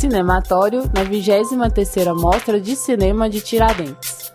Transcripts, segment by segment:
Cinematório na 23ª Mostra de Cinema de Tiradentes.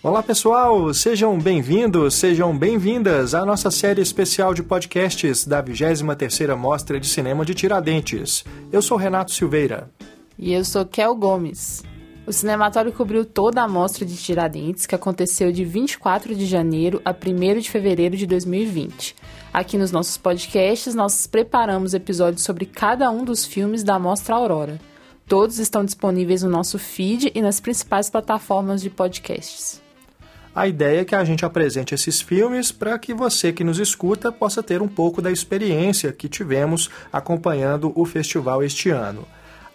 Olá pessoal, sejam bem-vindos, sejam bem-vindas à nossa série especial de podcasts da 23ª Mostra de Cinema de Tiradentes. Eu sou Renato Silveira. E eu sou Kel Gomes. O Cinematório cobriu toda a Mostra de Tiradentes, que aconteceu de 24 de janeiro a 1º de fevereiro de 2020. Aqui nos nossos podcasts, nós preparamos episódios sobre cada um dos filmes da Mostra Aurora. Todos estão disponíveis no nosso feed e nas principais plataformas de podcasts. A ideia é que a gente apresente esses filmes para que você que nos escuta possa ter um pouco da experiência que tivemos acompanhando o festival este ano.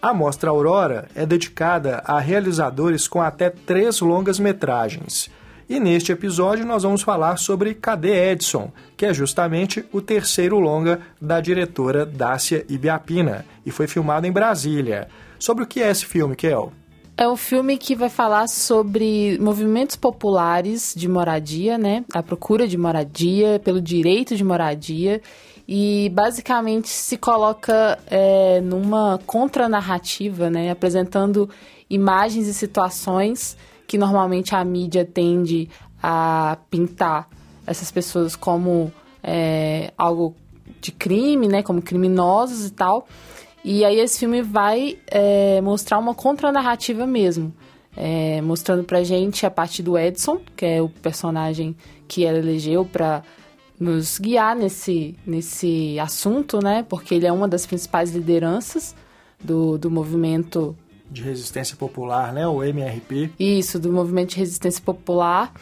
A Mostra Aurora é dedicada a realizadores com até 3 longas-metragens. E neste episódio nós vamos falar sobre Cadê Edson?, que é justamente o 3º longa da diretora Dácia Ibiapina, e foi filmado em Brasília. Sobre o que é esse filme, Kel? É um filme que vai falar sobre movimentos populares de moradia, né? A procura de moradia, pelo direito de moradia. E basicamente se coloca numa contranarrativa, né? Apresentando imagens e situações que normalmente a mídia tende a pintar essas pessoas como algo de crime, né? Como criminosos e tal. E aí esse filme vai mostrar uma contranarrativa mesmo, mostrando pra gente a partir do Edson, que é o personagem que ela elegeu para nos guiar nesse assunto, né? Porque ele é uma das principais lideranças do movimento de resistência popular, né? O MRP. Isso, do movimento de resistência popular.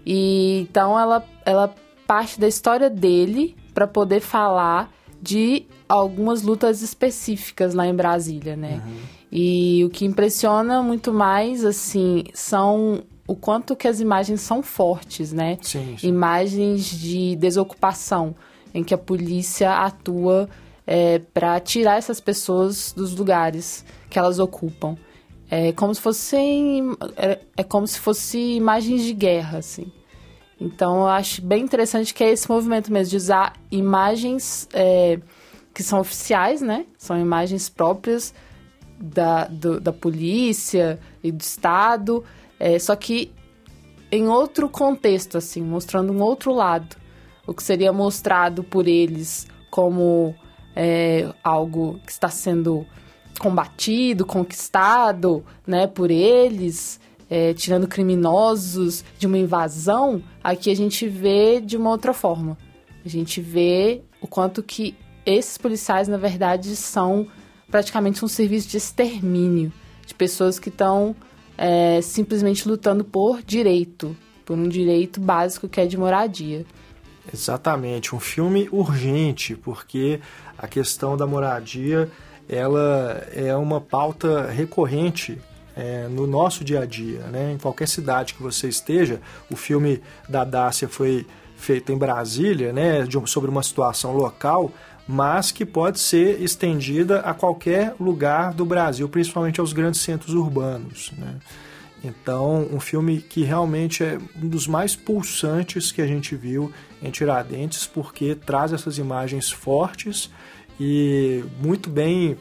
E então ela parte da história dele para poder falar de algumas lutas específicas lá em Brasília, né? Uhum. E o que impressiona muito mais, assim, são o quanto que as imagens são fortes, né? Sim. Imagens de desocupação, em que a polícia atua para tirar essas pessoas dos lugares que elas ocupam. É como se fosse imagens de guerra, assim. Então, eu acho bem interessante que é esse movimento mesmo, de usar imagens que são oficiais, né? São imagens próprias da polícia e do Estado, só que em outro contexto, assim, mostrando um outro lado. O que seria mostrado por eles como algo que está sendo combatido, conquistado, né, por eles, tirando criminosos de uma invasão, aqui a gente vê de uma outra forma. A gente vê o quanto que esses policiais, na verdade, são praticamente um serviço de extermínio de pessoas que estão simplesmente lutando por um direito básico que é de moradia. Exatamente, um filme urgente, porque a questão da moradia ela é uma pauta recorrente no nosso dia a dia, né? Em qualquer cidade que você esteja. O filme da Dácia foi feito em Brasília, né? Sobre uma situação local, mas que pode ser estendida a qualquer lugar do Brasil, principalmente aos grandes centros urbanos, né? Então, um filme que realmente é um dos mais pulsantes que a gente viu em Tiradentes, porque traz essas imagens fortes e muito bem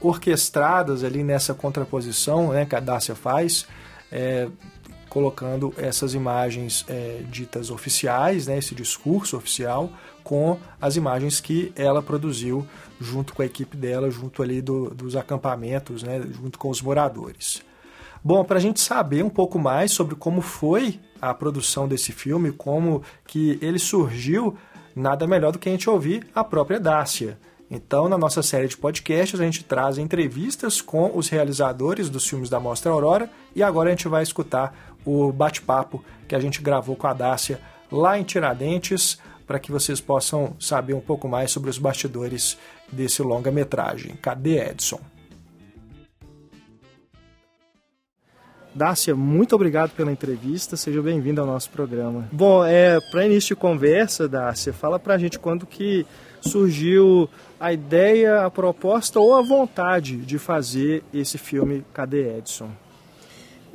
orquestradas ali nessa contraposição, né, que a Dácia faz, colocando essas imagens ditas oficiais, né, esse discurso oficial, com as imagens que ela produziu junto com a equipe dela, junto ali dos acampamentos, né, junto com os moradores. Bom, para a gente saber um pouco mais sobre como foi a produção desse filme, como que ele surgiu, nada melhor do que a gente ouvir a própria Dácia. Então, na nossa série de podcasts, a gente traz entrevistas com os realizadores dos filmes da Mostra Aurora e agora a gente vai escutar o bate-papo que a gente gravou com a Dácia lá em Tiradentes, para que vocês possam saber um pouco mais sobre os bastidores desse longa-metragem. Cadê Edson? Dácia, muito obrigado pela entrevista, seja bem-vinda ao nosso programa. Bom, para início de conversa, Dácia, fala pra gente quando que surgiu a ideia, a proposta ou a vontade de fazer esse filme Cadê Edson?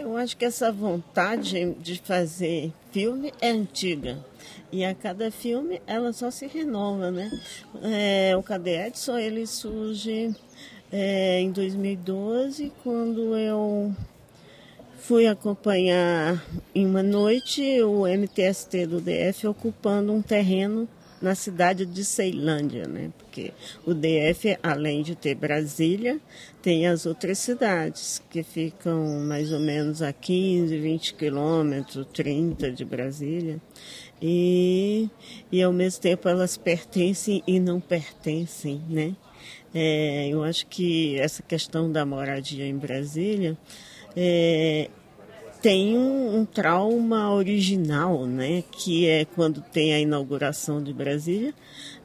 Eu acho que essa vontade de fazer filme é antiga. E a cada filme ela só se renova, né? O Cadê Edson, ele surge em 2012, quando eu fui acompanhar em uma noite o MTST do DF ocupando um terreno na cidade de Ceilândia, né? Porque o DF, além de ter Brasília, tem as outras cidades que ficam mais ou menos a 15, 20 quilômetros, 30 de Brasília. E ao mesmo tempo elas pertencem e não pertencem, né? Eu acho que essa questão da moradia em Brasília tem um trauma original, né? Que é quando tem a inauguração de Brasília,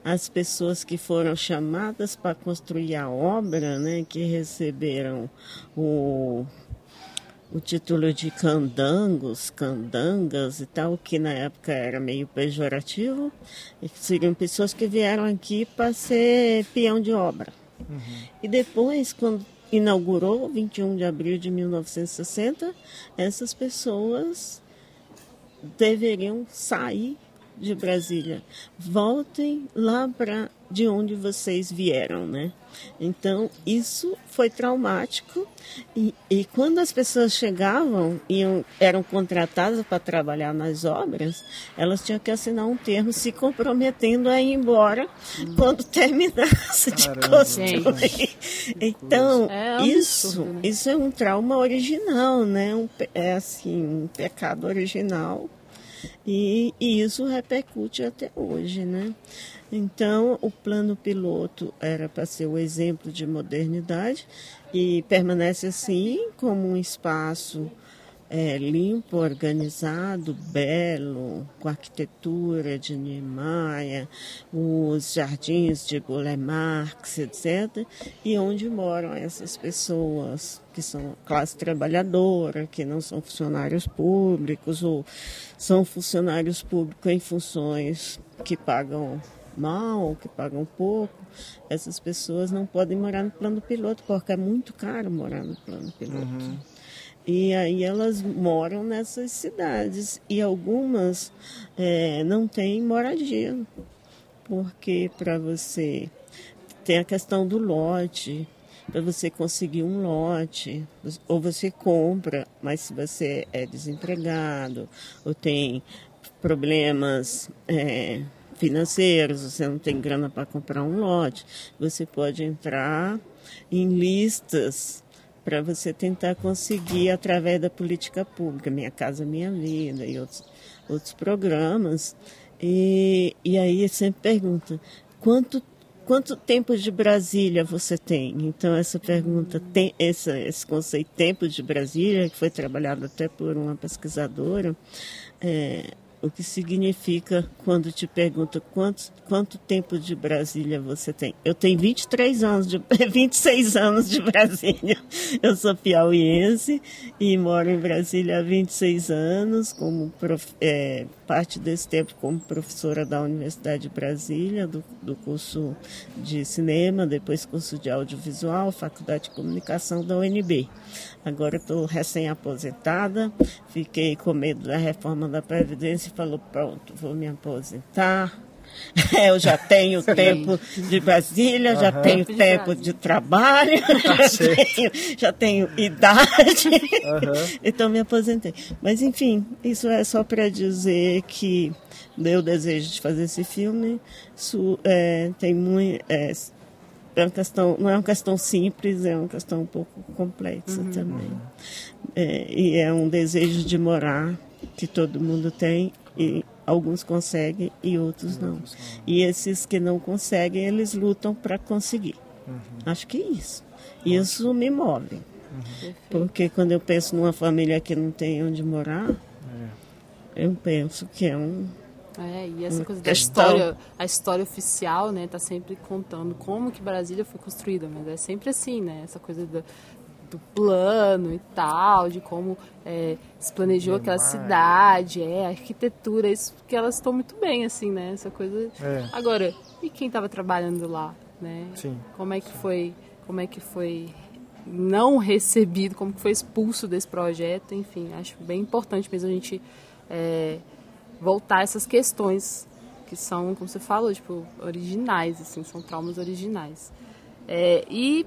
as pessoas que foram chamadas para construir a obra, né? Que receberam o título de candangas e tal, que na época era meio pejorativo, e que seriam pessoas que vieram aqui para ser peão de obra. Uhum. E depois, quando inaugurou, 21 de abril de 1960, essas pessoas deveriam sair de Brasília. Voltem lá para de onde vocês vieram, né? Então, isso foi traumático. E quando as pessoas chegavam e eram contratadas para trabalhar nas obras, elas tinham que assinar um termo se comprometendo a ir embora quando terminasse de construir. Então, isso é um trauma original, né? Um pecado original. E isso repercute até hoje, né? Então, o plano piloto era para ser o exemplo de modernidade e permanece assim como um espaço limpo, organizado, belo, com a arquitetura de Niemeyer, os jardins de Burle Marx, etc., e onde moram essas pessoas que são classe trabalhadora, que não são funcionários públicos ou são funcionários públicos em funções que pagam mal, que pagam pouco. Essas pessoas não podem morar no plano piloto, porque é muito caro morar no plano piloto. Uhum. E aí elas moram nessas cidades e algumas não têm moradia, porque para você tem a questão do lote, para você conseguir um lote, ou você compra, mas se você é desempregado ou tem problemas financeiros, você não tem grana para comprar um lote, você pode entrar em listas para você tentar conseguir através da política pública, Minha Casa Minha Vida e outros programas. E aí sempre pergunta, quanto tempo de Brasília você tem? Então essa pergunta, tem esse conceito tempo de Brasília, que foi trabalhado até por uma pesquisadora, o que significa quando te pergunta quanto tempo de Brasília você tem. Eu tenho 26 anos de Brasília. Eu sou piauiense e moro em Brasília há 26 anos, como parte desse tempo como professora da Universidade de Brasília, do curso de cinema, depois curso de audiovisual, Faculdade de Comunicação da UNB. Agora estou recém-aposentada, fiquei com medo da reforma da Previdência e falou, pronto, vou me aposentar. Eu já tenho tempo de Brasília, já tenho tempo de trabalho, já tenho idade, então me aposentei. Mas enfim, isso é só para dizer que meu desejo de fazer esse filme tem muito... não é uma questão simples, é uma questão um pouco complexa também. E é um desejo de morar que todo mundo tem e alguns conseguem e outros não. E esses que não conseguem, eles lutam para conseguir. Acho que é isso. Isso me move. Porque quando eu penso numa família que não tem onde morar, eu penso que é um... e essa coisa da história, a história oficial, né, tá sempre contando como que Brasília foi construída, mas é sempre assim, né, essa coisa do plano e tal, de como se planejou aquela cidade, a arquitetura, isso que elas estão muito bem, assim, né, essa coisa. Agora, e quem estava trabalhando lá, né? Sim. Como é que foi não recebido, como que foi expulso desse projeto, enfim, acho bem importante mesmo a gente voltar a essas questões que são, como você falou, tipo, originais, assim, são traumas originais. E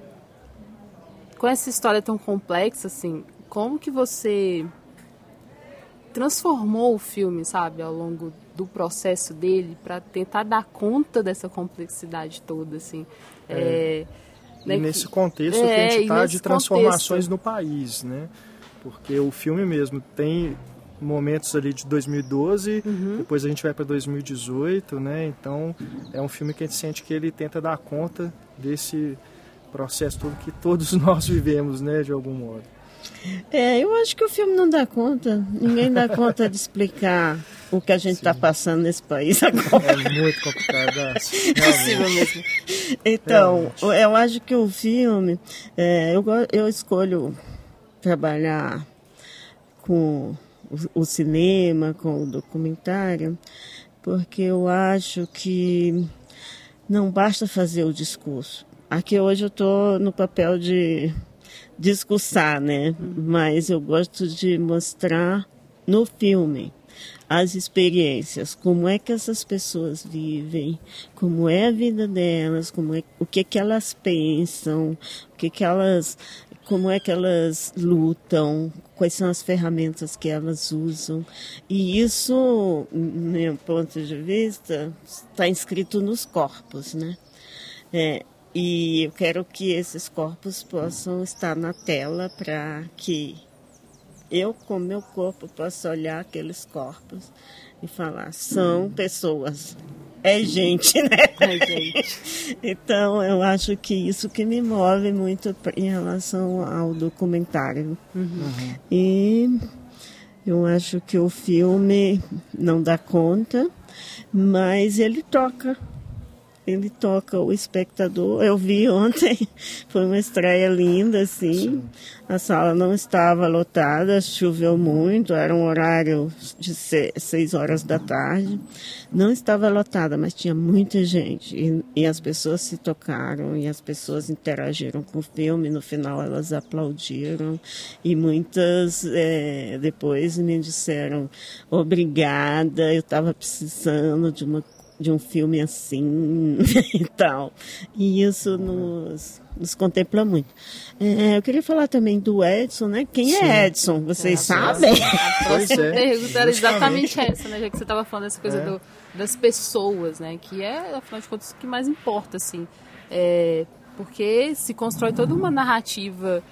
com essa história tão complexa, assim, como que você transformou o filme, sabe, ao longo do processo dele, para tentar dar conta dessa complexidade toda, assim. E nesse contexto que a gente está de transformações no país, né? Porque o filme mesmo tem momentos ali de 2012, depois a gente vai para 2018, né? Então é um filme que a gente sente que ele tenta dar conta desse processo todo que todos nós vivemos, né, de algum modo. Eu acho que o filme não dá conta. Ninguém dá conta de explicar o que a gente está passando nesse país agora. É muito complicado. Impossível mesmo. Então, eu acho que o filme... eu escolho trabalhar com o cinema, com o documentário, porque eu acho que não basta fazer o discurso. Aqui hoje eu estou no papel de discursar, né? Mas eu gosto de mostrar no filme as experiências, como é que essas pessoas vivem, como é a vida delas, o que elas pensam, como é que elas lutam, quais são as ferramentas que elas usam. E isso, do meu ponto de vista, está inscrito nos corpos, né? E eu quero que esses corpos possam estar na tela para que eu, com meu corpo, possa olhar aqueles corpos e falar, são pessoas, é gente, né? É gente. Então, eu acho que isso que me move muito em relação ao documentário. E eu acho que o filme não dá conta, mas ele toca o espectador. Eu vi ontem, foi uma estreia linda, assim. Sim. A sala não estava lotada, choveu muito, era um horário de 6 horas da tarde. Não estava lotada, mas tinha muita gente. E as pessoas se tocaram, e as pessoas interagiram com o filme. No final, elas aplaudiram. E muitas depois me disseram, obrigada, eu estava precisando de um filme assim e tal. E isso nos contempla muito. Eu queria falar também do Edson, né? Quem é Edson? Vocês sabem? A próxima pergunta era exatamente essa, né? Já que você estava falando dessa coisa das pessoas, né? Que afinal de contas, o que mais importa, assim. Porque se constrói toda uma narrativa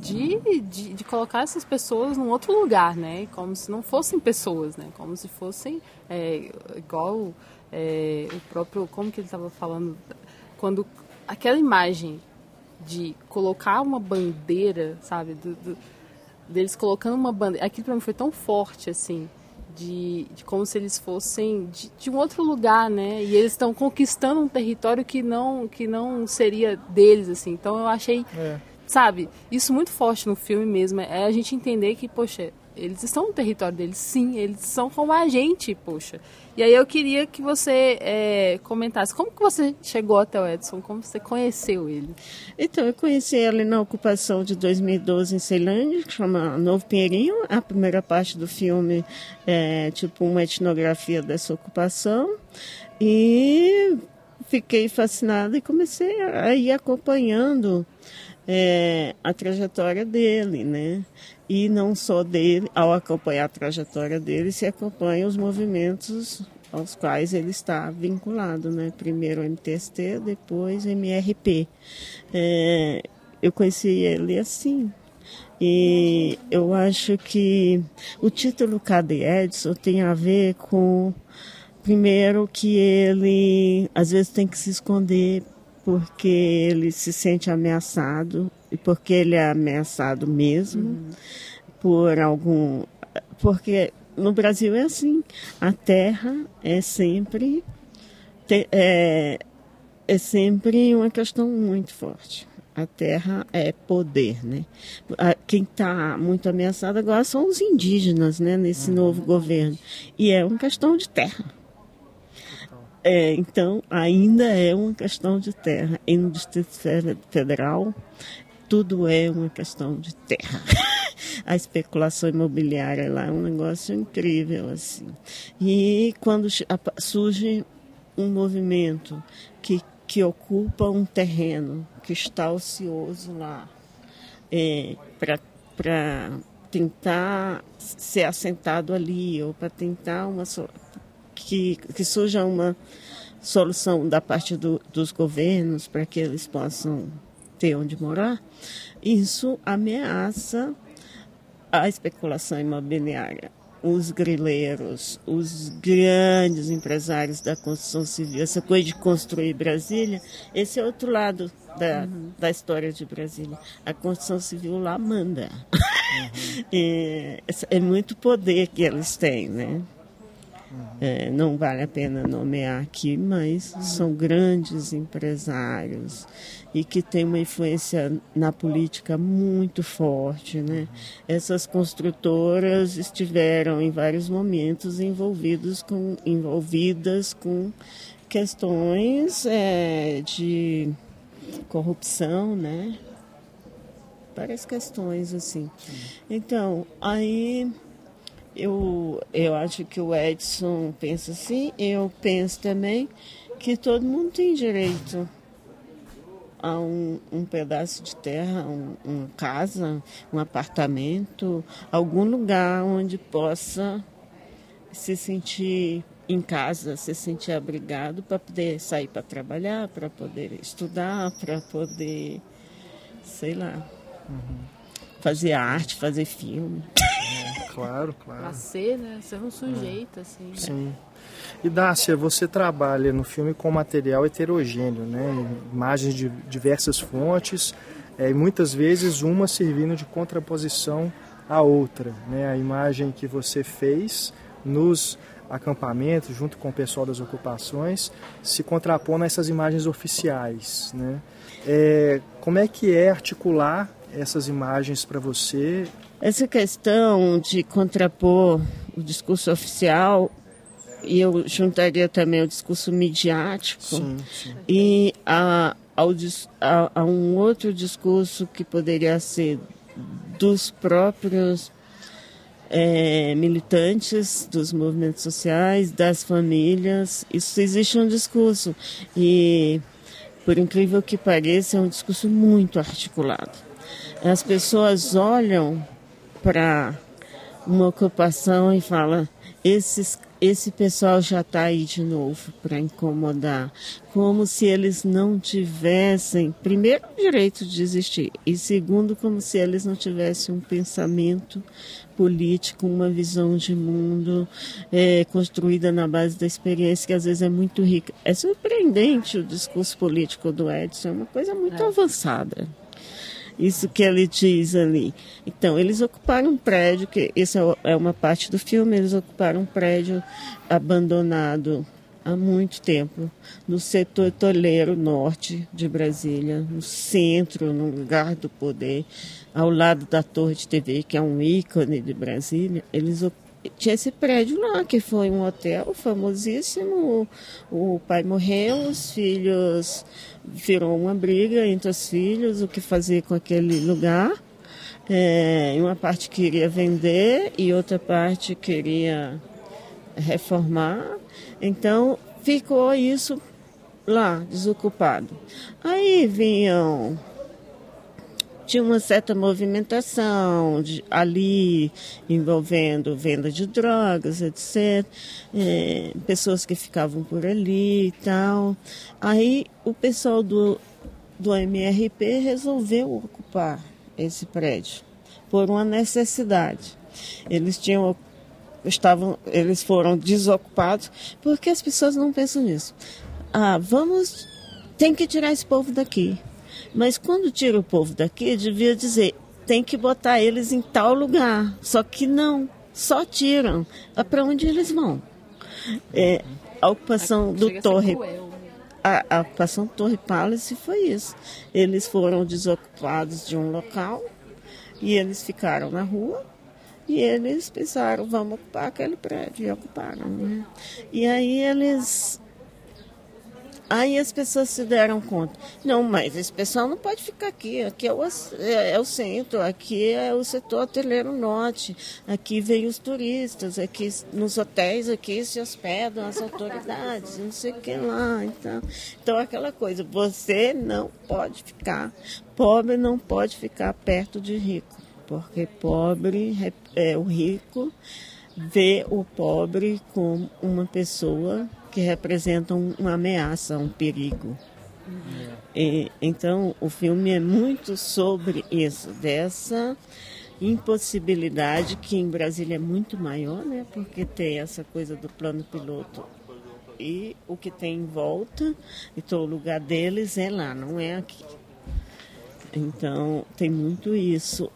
de colocar essas pessoas num outro lugar, né? Como se não fossem pessoas, né? Como se fossem igual o próprio, como que ele estava falando, quando aquela imagem de colocar uma bandeira, sabe, deles colocando uma bandeira, aquilo para mim foi tão forte, assim, de como se eles fossem de um outro lugar, né? E eles estão conquistando um território que não seria deles, assim. Então eu achei sabe, isso muito forte no filme mesmo, é a gente entender que, poxa, eles estão no território deles, sim, eles são como a gente, poxa. E aí eu queria que você comentasse, como que você chegou até o Edson, como você conheceu ele? Então, eu conheci ele na ocupação de 2012 em Ceilândia, que chama Novo Pinheirinho. A primeira parte do filme é tipo uma etnografia dessa ocupação. E fiquei fascinada e comecei a ir acompanhando a trajetória dele, né? E não só dele, ao acompanhar a trajetória dele, se acompanha os movimentos aos quais ele está vinculado, né? Primeiro o MTST, depois o MRP. Eu conheci ele assim. E eu acho que o título Cadê Edson tem a ver com, primeiro, que ele às vezes tem que se esconder porque ele se sente ameaçado, e porque ele é ameaçado mesmo, porque no Brasil é assim, a terra é sempre uma questão muito forte. A terra é poder, né? Quem está muito ameaçado agora são os indígenas, né? Nesse novo governo. E é uma questão de terra. Então, ainda é uma questão de terra. E no Distrito Federal, tudo é uma questão de terra. A especulação imobiliária lá é um negócio incrível, assim. E quando surge um movimento que ocupa um terreno que está ocioso lá, para tentar ser assentado ali, ou para tentar que surja uma solução da parte dos governos para que eles possam ter onde morar, isso ameaça a especulação imobiliária. Os grileiros, os grandes empresários da construção civil, essa coisa de construir Brasília, esse é outro lado da história de Brasília. A construção civil lá manda. É muito poder que eles têm, né? Não vale a pena nomear aqui, mas são grandes empresários e que têm uma influência na política muito forte, né? Essas construtoras estiveram em vários momentos envolvidas com questões de corrupção, né? Várias questões assim. Então, aí eu acho que o Edson pensa assim, eu penso também que todo mundo tem direito a um pedaço de terra, uma casa, um apartamento, algum lugar onde possa se sentir em casa, se sentir abrigado para poder sair para trabalhar, para poder estudar, para poder, sei lá, fazer arte, fazer filme. Claro. Pra ser, né? Ser um sujeito, assim. Sim. E Dácia, você trabalha no filme com material heterogêneo, né? Imagens de diversas fontes, e muitas vezes uma servindo de contraposição à outra, né? A imagem que você fez nos acampamentos, junto com o pessoal das ocupações, se contrapondo a essas imagens oficiais, né? Como é que é articular essas imagens para você? Essa questão de contrapor o discurso oficial, e eu juntaria também o discurso midiático, sim. E a um outro discurso que poderia ser dos próprios militantes dos movimentos sociais, das famílias. Isso existe um discurso e, por incrível que pareça, é um discurso muito articulado. As pessoas olham para uma ocupação e falam: esse pessoal já está aí de novo para incomodar, como se eles não tivessem, primeiro, o direito de existir, e segundo, como se eles não tivessem um pensamento político, uma visão de mundo construída na base da experiência, que às vezes é muito rica. É surpreendente o discurso político do Edson, é uma coisa muito avançada. Isso que ele diz ali. Então, eles ocuparam um prédio, que isso é uma parte do filme, eles ocuparam um prédio abandonado há muito tempo, no setor toleiro norte de Brasília, no centro, no lugar do poder, ao lado da Torre de TV, que é um ícone de Brasília. Tinha esse prédio lá, que foi um hotel famosíssimo. O pai morreu, os filhos... Virou uma briga entre os filhos, o que fazer com aquele lugar. Uma parte queria vender e outra parte queria reformar. Então, ficou isso lá, desocupado. Aí tinha uma certa movimentação ali envolvendo venda de drogas, etc. Pessoas que ficavam por ali e tal. Aí o pessoal do MRP resolveu ocupar esse prédio por uma necessidade. Eles foram desocupados porque as pessoas não pensam nisso. Tem que tirar esse povo daqui. Mas quando tira o povo daqui, devia dizer, tem que botar eles em tal lugar. Só que não, só tiram. Para onde eles vão? A ocupação do Torre... A ocupação do Torre Palace foi isso. Eles foram desocupados de um local e eles ficaram na rua e eles pensaram, vamos ocupar aquele prédio, e ocuparam, né? E aí eles Aí as pessoas se deram conta. Não, mas esse pessoal não pode ficar aqui. Aqui é o centro, aqui é o setor hoteleiro norte. Aqui vêm os turistas, aqui nos hotéis aqui se hospedam as autoridades, não sei o que lá. Então aquela coisa, você não pode ficar, pobre não pode ficar perto de rico. Porque o rico vê o pobre como uma pessoa que representa uma ameaça, um perigo. Então, o filme é muito sobre isso, dessa impossibilidade que em Brasília é muito maior, né? Porque tem essa coisa do plano piloto e o que tem em volta, então o lugar deles é lá, não é aqui. Então, tem muito isso.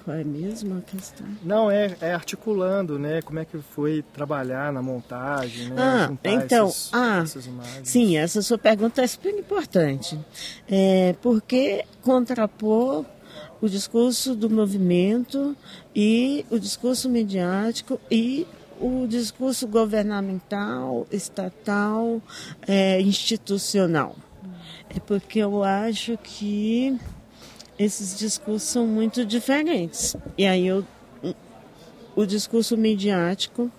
Qual é mesmo a questão? Não, é articulando, né? Como é que foi trabalhar na montagem, né? Então, essas imagens. Sim, essa sua pergunta é super importante. Porque contrapor o discurso do movimento e o discurso midiático e o discurso governamental, estatal, institucional. É porque eu acho que esses discursos são muito diferentes. E aí o discurso midiático,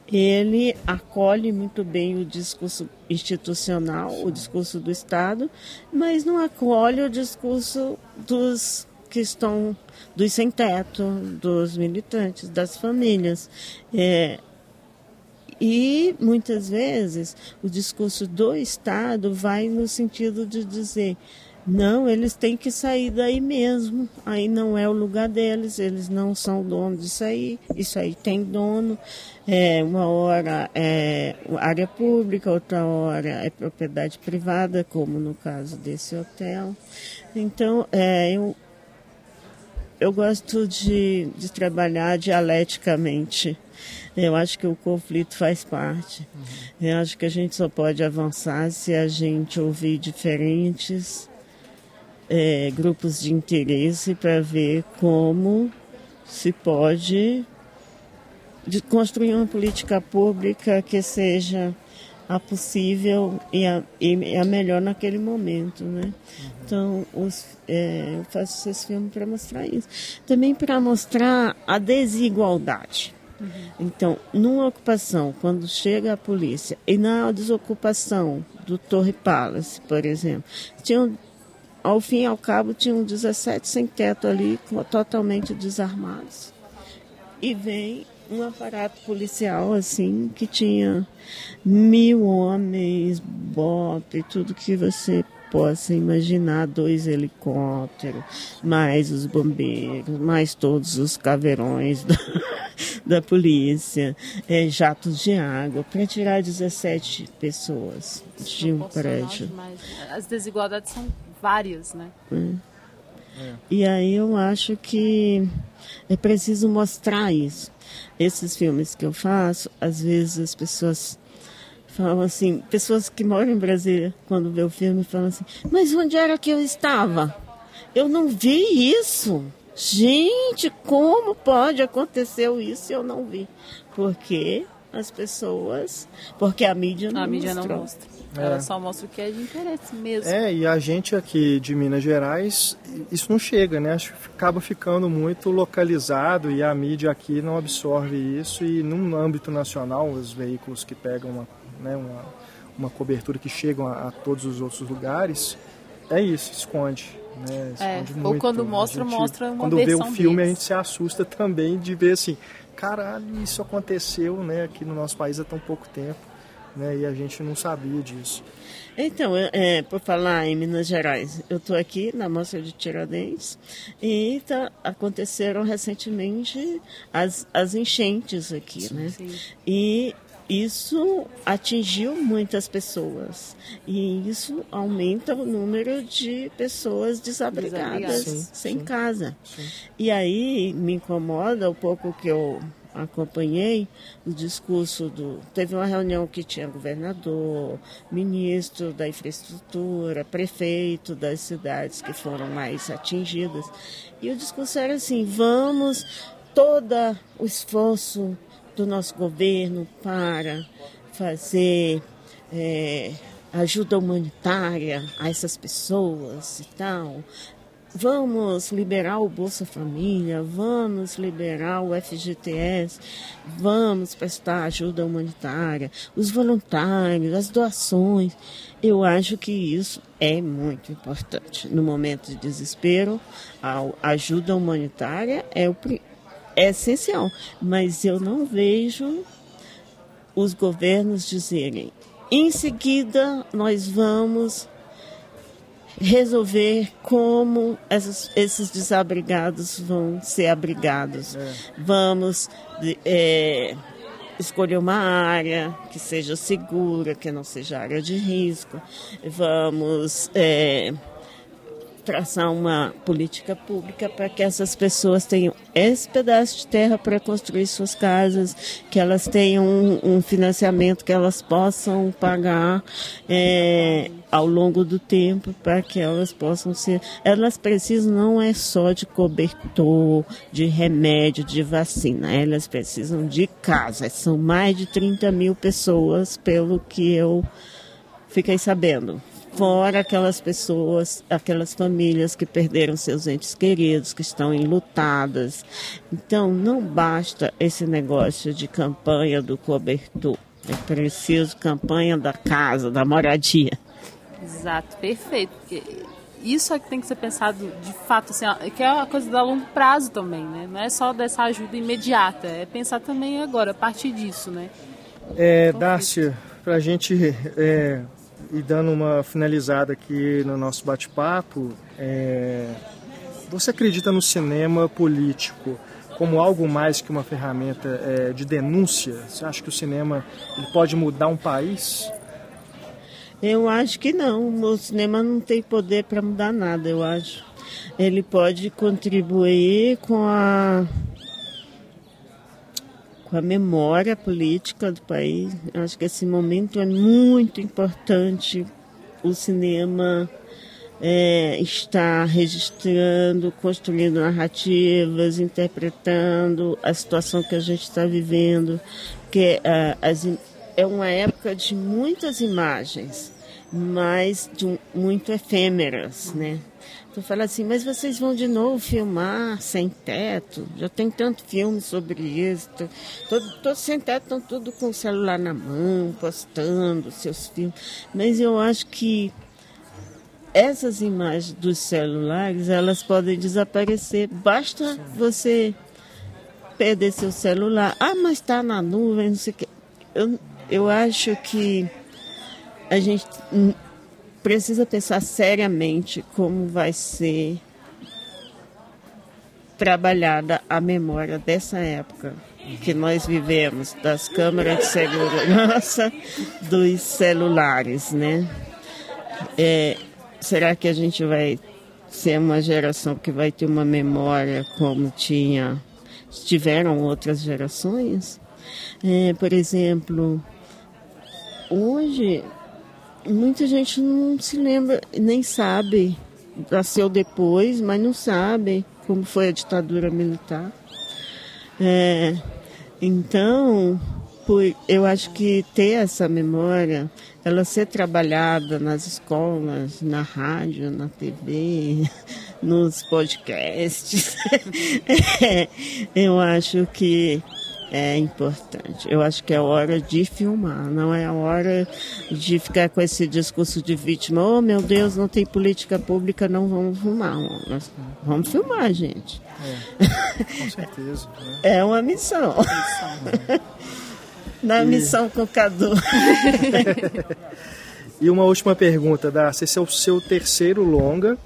ele acolhe muito bem o discurso institucional, o discurso do Estado, mas não acolhe o discurso dos que estão, dos sem-teto, dos militantes, das famílias. E, muitas vezes, o discurso do Estado vai no sentido de dizer: não, eles têm que sair daí mesmo, aí não é o lugar deles, eles não são donos disso aí, isso aí tem dono, uma hora é área pública, outra hora é propriedade privada, como no caso desse hotel. Então, eu gosto de trabalhar dialeticamente. Eu acho que o conflito faz parte. Eu acho que a gente só pode avançar se a gente ouvir diferentes grupos de interesse para ver como se pode construir uma política pública que seja a possível e a melhor naquele momento, né? Então, eu faço esse filme para mostrar isso. Também para mostrar a desigualdade. Então, numa ocupação, quando chega a polícia, e na desocupação do Torre Palace, por exemplo, ao fim e ao cabo, tinham 17 sem-teto ali, totalmente desarmados. E vem um aparato policial, assim, que tinha 1.000 homens, BOP, tudo que você possa imaginar, 2 helicópteros, mais os bombeiros, mais todos os caveirões da polícia, jatos de água, para tirar 17 pessoas de um prédio. As desigualdades são várias, né? E aí eu acho que é preciso mostrar isso. Esses filmes que eu faço, às vezes as pessoas falam assim, pessoas que moram em Brasília, quando vê o filme, falam assim: mas onde era que eu estava? Eu não vi isso. Gente, como pode acontecer isso e eu não vi? Porque a mídia não mostra. Ela só mostra o que é de interesse mesmo. E a gente aqui de Minas Gerais, isso não chega, né? Acho que acaba ficando muito localizado e a mídia aqui não absorve isso. E no âmbito nacional, os veículos que pegam uma cobertura que chegam a todos os outros lugares, esconde. Né? Esconde muito. Ou quando mostra uma quando versão vê o filme, deles. a gente se assusta também de ver assim, caralho, isso aconteceu, né? Aqui no nosso país há tão pouco tempo. Né, e a gente não sabia disso. Então, por falar em Minas Gerais, eu estou aqui na Mostra de Tiradentes e aconteceram recentemente as enchentes aqui, sim, né? Sim. E isso atingiu muitas pessoas e isso aumenta o número de pessoas desabrigadas, sem casa. Sim. E aí me incomoda um pouco que eu acompanhei o discurso teve uma reunião que tinha governador, ministro da infraestrutura, prefeito das cidades que foram mais atingidas, e o discurso era assim: vamos todo o esforço do nosso governo para fazer ajuda humanitária a essas pessoas e tal. Vamos liberar o Bolsa Família, vamos liberar o FGTS, vamos prestar ajuda humanitária, os voluntários, as doações. Eu acho que isso é muito importante. No momento de desespero, a ajuda humanitária é essencial, mas eu não vejo os governos dizerem: em seguida nós vamos resolver como esses desabrigados vão ser abrigados. Vamos escolher uma área que seja segura, que não seja área de risco. Vamos traçar uma política pública para que essas pessoas tenham esse pedaço de terra para construir suas casas, que elas tenham um financiamento que elas possam pagar ao longo do tempo, para que elas possam ser... Elas precisam não é só de cobertor, de remédio, de vacina, elas precisam de casa. São mais de 30 mil pessoas, pelo que eu fiquei sabendo. Fora aquelas pessoas, aquelas famílias que perderam seus entes queridos, que estão enlutadas. Então, não basta esse negócio de campanha do cobertor. É preciso campanha da casa, da moradia. Exato, perfeito. Isso é que tem que ser pensado de fato, assim, que é uma coisa de longo prazo também, né? Não é só dessa ajuda imediata, é pensar também agora, a partir disso, né? Darcia, para a gente... E dando uma finalizada aqui no nosso bate-papo, você acredita no cinema político como algo mais que uma ferramenta de denúncia? Você acha que o cinema ele pode mudar um país? Eu acho que não. O cinema não tem poder para mudar nada, eu acho. Ele pode contribuir com a memória política do país. Acho que esse momento é muito importante. O cinema está registrando, construindo narrativas, interpretando a situação que a gente está vivendo, que é uma época de muitas imagens, mas muito efêmeras, né? Tu fala assim, mas vocês vão de novo filmar Sem Teto? Já tem tanto filme sobre isso. Todos Sem Teto estão tudo com o celular na mão, postando seus filmes. Mas eu acho que essas imagens dos celulares, elas podem desaparecer. Basta você perder seu celular. Ah, mas está na nuvem, não sei o quê. Eu acho que a gente... precisa pensar seriamente como vai ser trabalhada a memória dessa época que nós vivemos, das câmeras de segurança, dos celulares, né? Será que a gente vai ser uma geração que vai ter uma memória como tiveram outras gerações? Por exemplo, hoje... muita gente não se lembra, nem sabe, nasceu depois, mas não sabe como foi a ditadura militar. Então, eu acho que ter essa memória, ela ser trabalhada nas escolas, na rádio, na TV, nos podcasts, eu acho que é importante. Eu acho que é hora de filmar, não é a hora de ficar com esse discurso de vítima. Oh, meu Deus, não tem política pública, não vamos filmar. Vamos filmar, gente. Com certeza. Né? É uma missão. Na missão com o Cadu. E uma última pergunta, Darcia. Esse é o seu terceiro longa,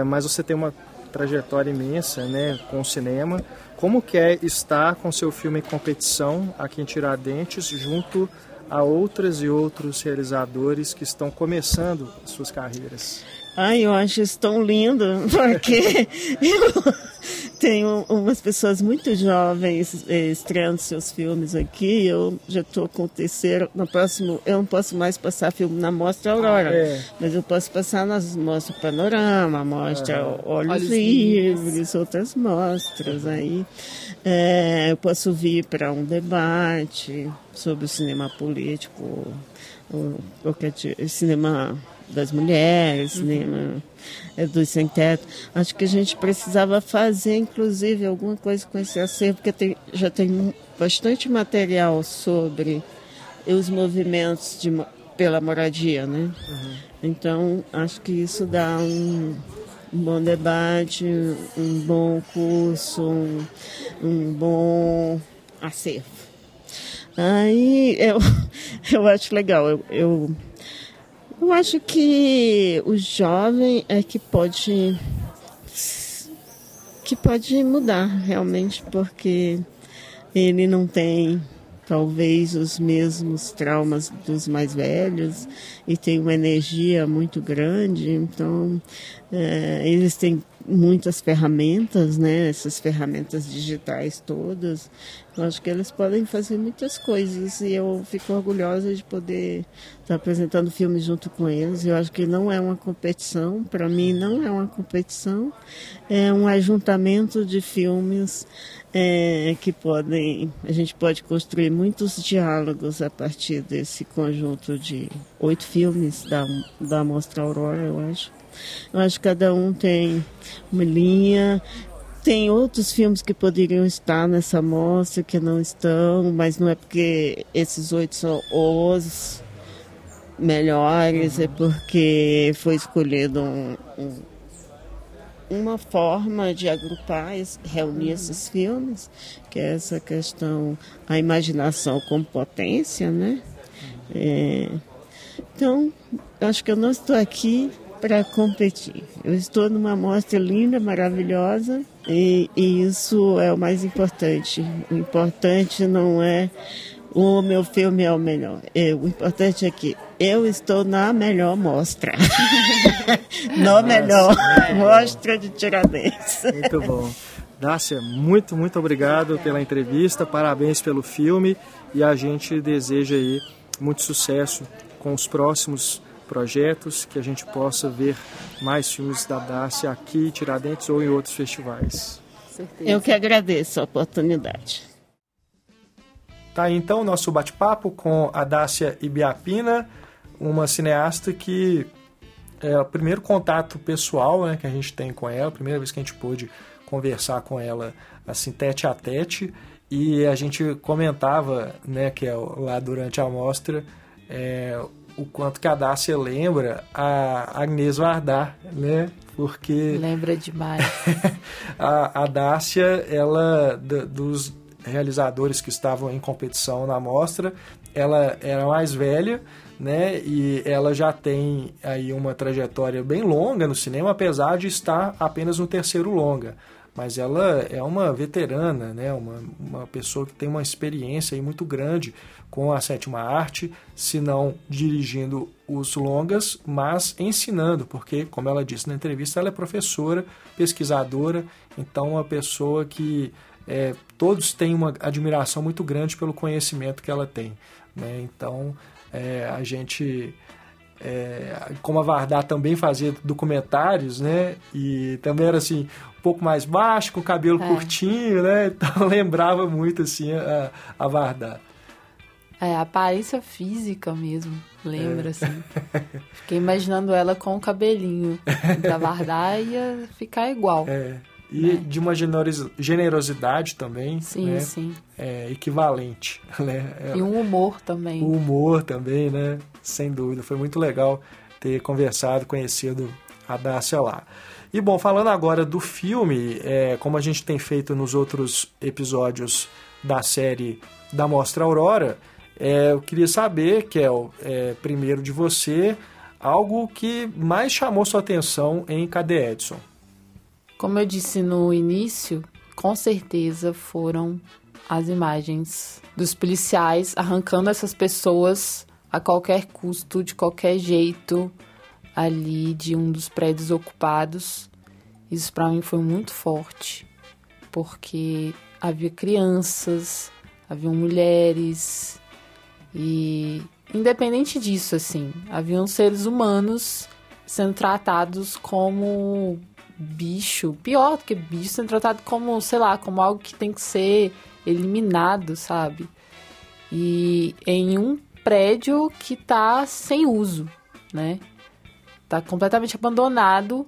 mas você tem uma trajetória imensa, né, com o cinema. Como que é estar com seu filme em competição aqui em Tiradentes, junto a outras e outros realizadores que estão começando suas carreiras? Eu acho isso tão lindo, porque eu tem umas pessoas muito jovens estreando seus filmes aqui. Eu já estou com o terceiro. No próximo, eu não posso mais passar filme na Mostra Aurora, mas eu posso passar nas Mostra Panorama, Mostra Olhos Livres, outras mostras aí. Eu posso vir para um debate sobre o cinema político, cinema das mulheres, cinema dos sem-teto. Acho que a gente precisava fazer, inclusive, alguma coisa com esse acervo, porque já tem bastante material sobre os movimentos pela moradia, né? Então, acho que isso dá um bom debate, um bom curso, um bom acervo. Aí, eu acho legal. Eu acho que o jovem é que pode mudar realmente, porque ele não tem talvez os mesmos traumas dos mais velhos e tem uma energia muito grande. Então eles têm muitas ferramentas, né? Essas ferramentas digitais todas. Eu acho que eles podem fazer muitas coisas e eu fico orgulhosa de poder estar apresentando filmes junto com eles. Eu acho que não é uma competição, para mim não é uma competição, é um ajuntamento de filmes que a gente pode construir muitos diálogos a partir desse conjunto de 8 filmes da Mostra Aurora, eu acho. Eu acho que cada um tem uma linha. Tem outros filmes que poderiam estar nessa mostra que não estão, mas não é porque esses 8 são os melhores, é porque foi escolhido uma forma de agrupar, reunir esses filmes, que é essa questão, a imaginação como potência, né? Então, acho que eu não estou aqui para competir. Eu estou numa mostra linda, maravilhosa, e isso é o mais importante. O importante não é o meu filme é o melhor. O importante é que eu estou na melhor mostra. Melhor mostra de Tiradentes. Muito bom. Dácia, muito, muito obrigado pela entrevista, parabéns pelo filme e a gente deseja aí muito sucesso com os próximos projetos, que a gente possa ver mais filmes da Dácia aqui em Tiradentes ou em outros festivais. Eu que agradeço a oportunidade. Tá aí então o nosso bate-papo com a Dácia Ibiapina, uma cineasta que é o primeiro contato pessoal, né, que a gente tem com ela, a primeira vez que a gente pôde conversar com ela assim, tete a tete, e a gente comentava, né, que é lá durante a mostra, o quanto que a Dácia lembra a Agnès Varda, né? Porque lembra demais. a Dácia, ela dos realizadores que estavam em competição na mostra, ela era mais velha, né? E ela já tem aí uma trajetória bem longa no cinema, apesar de estar apenas no terceiro longa. Mas ela é uma veterana, né? Uma pessoa que tem uma experiência aí muito grande com a sétima arte, se não dirigindo os longas, mas ensinando, porque, como ela disse na entrevista, ela é professora, pesquisadora, então uma pessoa que todos têm uma admiração muito grande pelo conhecimento que ela tem, né? Então, a gente... como a Varda também fazia documentários, né? E também era assim, um pouco mais baixo, com o cabelo curtinho, né? Então lembrava muito assim a Varda. A aparência física mesmo, lembra assim. Fiquei imaginando ela com o cabelinho da Varda, ia ficar igual. E de uma generosidade também, sim, né? Sim. Equivalente, né? E um humor também. O humor também, né? Sem dúvida. Foi muito legal ter conversado, conhecido a Dácia lá. E, bom, falando agora do filme, como a gente tem feito nos outros episódios da série da Mostra Aurora, eu queria saber, Kel, primeiro de você, algo que mais chamou sua atenção em Cadê Edson? Como eu disse no início, com certeza foram as imagens dos policiais arrancando essas pessoas a qualquer custo, de qualquer jeito, ali de um dos prédios ocupados. Isso para mim foi muito forte. porque havia crianças, haviam mulheres e, independente disso, assim, haviam seres humanos sendo tratados como bicho, pior do que bicho, sendo tratado como, sei lá, como algo que tem que ser eliminado, sabe? E em um prédio que tá sem uso, né? Tá completamente abandonado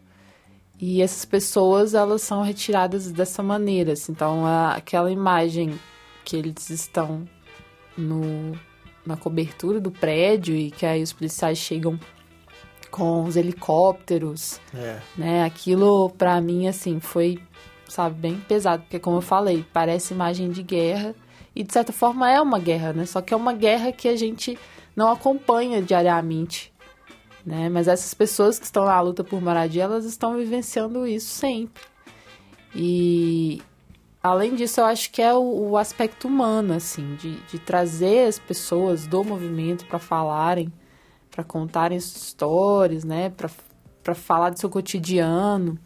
e essas pessoas, elas são retiradas dessa maneira, assim. Então, aquela imagem que eles estão na cobertura do prédio e que aí os policiais chegam com os helicópteros, né? Aquilo, pra mim, assim, foi, sabe, bem pesado, porque, como eu falei, parece imagem de guerra e, de certa forma, é uma guerra, né? Só que é uma guerra que a gente não acompanha diariamente, né? Mas essas pessoas que estão na luta por moradia, elas estão vivenciando isso sempre. E, além disso, eu acho que é o aspecto humano, assim, de trazer as pessoas do movimento para falarem, para contarem suas histórias, né? Para falar do seu cotidiano.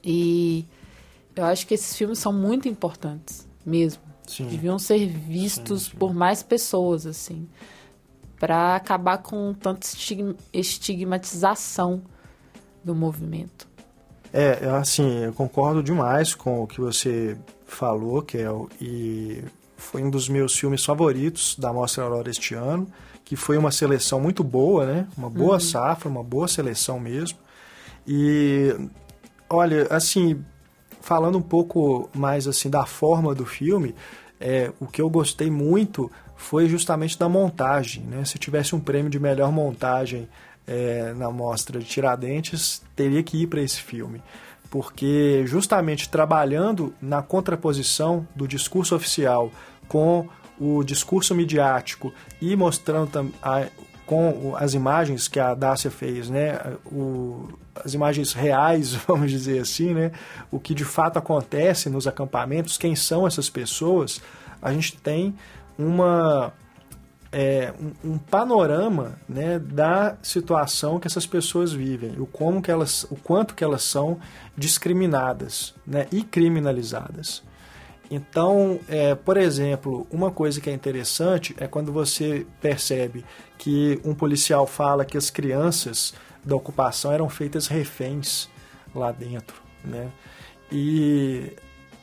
E eu acho que esses filmes são muito importantes, mesmo. Sim. Deviam ser vistos por mais pessoas, assim, para acabar com tanta estigmatização do movimento. Assim, eu concordo demais com o que você falou, Kel, e foi um dos meus filmes favoritos da Mostra Aurora este ano, que foi uma seleção muito boa, né? Uma boa safra, uma boa seleção mesmo. E, olha, assim, falando um pouco mais assim da forma do filme, o que eu gostei muito foi justamente da montagem, né? Se tivesse um prêmio de melhor montagem na Mostra de Tiradentes, teria que ir para esse filme. Porque justamente trabalhando na contraposição do discurso oficial com o discurso midiático e mostrando com as imagens que a Dacia fez, né, as imagens reais, vamos dizer assim, né, o que de fato acontece nos acampamentos, quem são essas pessoas, a gente tem um panorama, né, da situação que essas pessoas vivem, o quanto que elas são discriminadas, né, e criminalizadas. Então, por exemplo, uma coisa que é interessante é quando você percebe que um policial fala que as crianças da ocupação eram feitas reféns lá dentro, né? E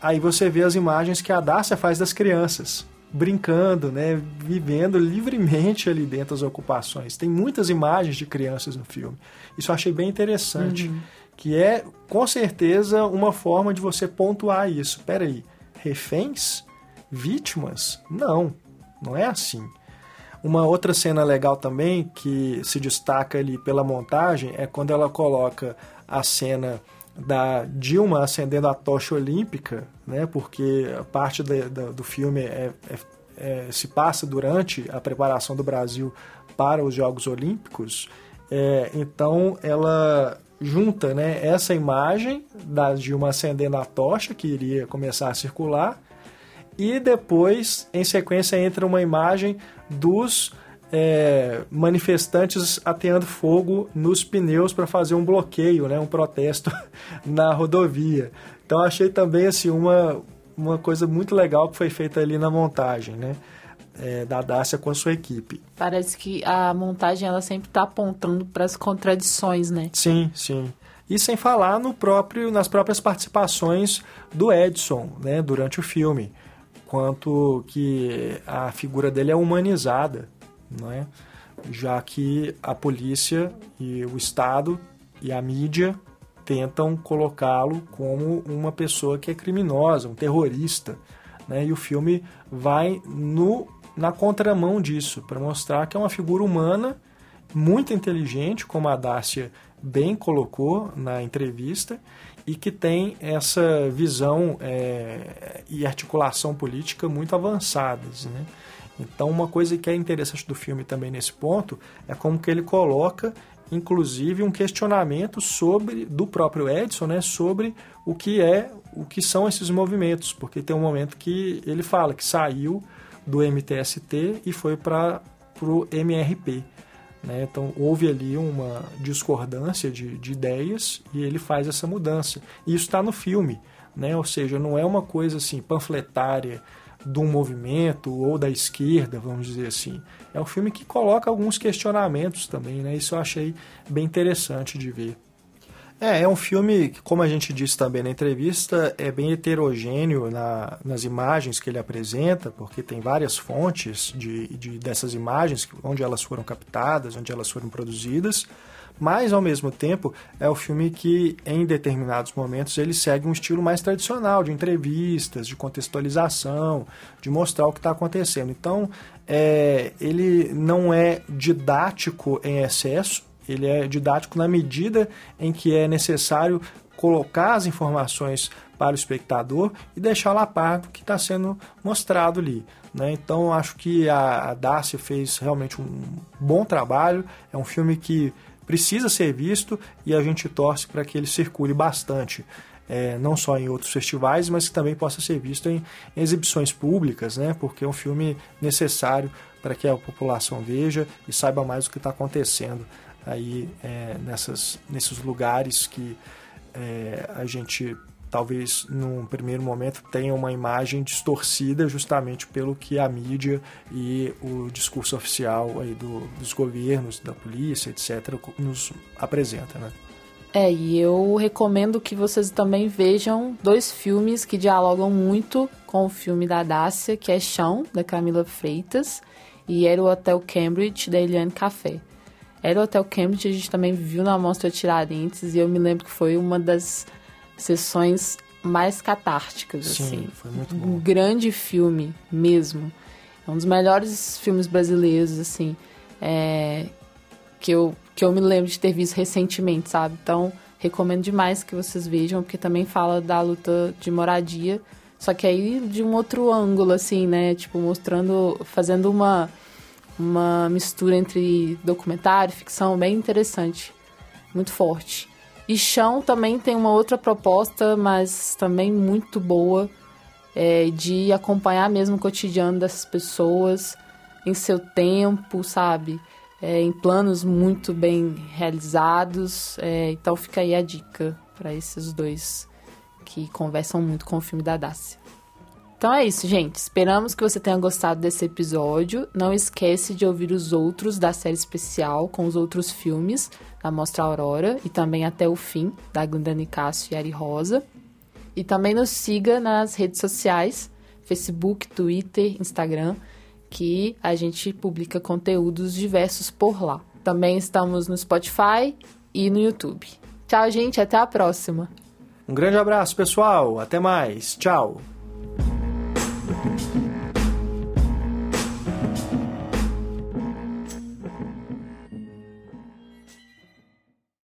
aí você vê as imagens que a Dacia faz das crianças, brincando, né? Vivendo livremente ali dentro das ocupações. Tem muitas imagens de crianças no filme. Isso eu achei bem interessante, que é, com certeza, uma forma de você pontuar isso. Peraí, reféns? Vítimas? Não é assim. Uma outra cena legal também, que se destaca ali pela montagem, é quando ela coloca a cena da Dilma acendendo a tocha olímpica, né, porque parte do filme se passa durante a preparação do Brasil para os Jogos Olímpicos. Então ela junta, né, essa imagem da Dilma acendendo a tocha, que iria começar a circular, e depois, em sequência, entra uma imagem dos manifestantes ateando fogo nos pneus para fazer um bloqueio, né, um protesto na rodovia. Então achei também assim, uma coisa muito legal que foi feita ali na montagem, né, da Dacia com a sua equipe. Parece que a montagem ela sempre está apontando para as contradições, né? Sim, sim. E sem falar nas próprias participações do Edson, né, durante o filme, quanto que a figura dele é humanizada, não é? Já que a polícia e o Estado e a mídia tentam colocá-lo como uma pessoa que é criminosa, um terrorista, né? E o filme vai na contramão disso, para mostrar que é uma figura humana muito inteligente, como a Dacia bem colocou na entrevista, e que tem essa visão e articulação política muito avançadas, né? Então, uma coisa que é interessante do filme também nesse ponto é como que ele coloca, inclusive, um questionamento do próprio Edson, né, sobre o que são esses movimentos, porque tem um momento que ele fala que saiu do MTST e foi para o MRP. Né? Então, houve ali uma discordância de ideias e ele faz essa mudança. E isso está no filme. né? Ou seja, não é uma coisa assim panfletária de um movimento ou da esquerda, vamos dizer assim. É um filme que coloca alguns questionamentos também, né? Isso eu achei bem interessante de ver. É um filme que, como a gente disse também na entrevista, é bem heterogêneo nas imagens que ele apresenta, porque tem várias fontes dessas imagens, onde elas foram captadas, onde elas foram produzidas, mas, ao mesmo tempo, é um filme que, em determinados momentos, ele segue um estilo mais tradicional, de entrevistas, de contextualização, de mostrar o que está acontecendo. Então, ele não é didático em excesso, ele é didático na medida em que é necessário colocar as informações para o espectador e deixá-lo a par do que está sendo mostrado ali, né? Então, acho que a Darcy fez realmente um bom trabalho. É um filme que precisa ser visto e a gente torce para que ele circule bastante, não só em outros festivais, mas que também possa ser visto em exibições públicas, né? Porque é um filme necessário para que a população veja e saiba mais o que está acontecendo aí nesses lugares que a gente talvez num primeiro momento tenha uma imagem distorcida justamente pelo que a mídia e o discurso oficial aí dos governos, da polícia, etc., nos apresenta, né? E eu recomendo que vocês também vejam 2 filmes que dialogam muito com o filme da Dácia, que é Chão, da Camila Freitas, e Era o Hotel Cambridge, da Eliane Café. Era o Hotel Cambridge a gente também viu na Mostra Tiradentes, e eu me lembro que foi uma das sessões mais catárticas. Sim, assim. foi muito bom. Um grande filme mesmo. É um dos melhores filmes brasileiros, assim, que eu me lembro de ter visto recentemente, sabe? Então, recomendo demais que vocês vejam, porque também fala da luta de moradia, só que aí de um outro ângulo, assim, né? Tipo, fazendo uma mistura entre documentário e ficção bem interessante, muito forte. E Chão também tem uma outra proposta, mas também muito boa, de acompanhar mesmo o cotidiano dessas pessoas em seu tempo, sabe? Em planos muito bem realizados. Então fica aí a dica para esses 2 que conversam muito com o filme da Dácia. Então é isso, gente. Esperamos que você tenha gostado desse episódio. Não esquece de ouvir os outros da série especial com os outros filmes da Mostra Aurora e também Até o Fim, da Glenda Nicásio e Ari Rosa. E também nos siga nas redes sociais, Facebook, Twitter, Instagram, que a gente publica conteúdos diversos por lá. Também estamos no Spotify e no YouTube. Tchau, gente. Até a próxima. Um grande abraço, pessoal. Até mais. Tchau.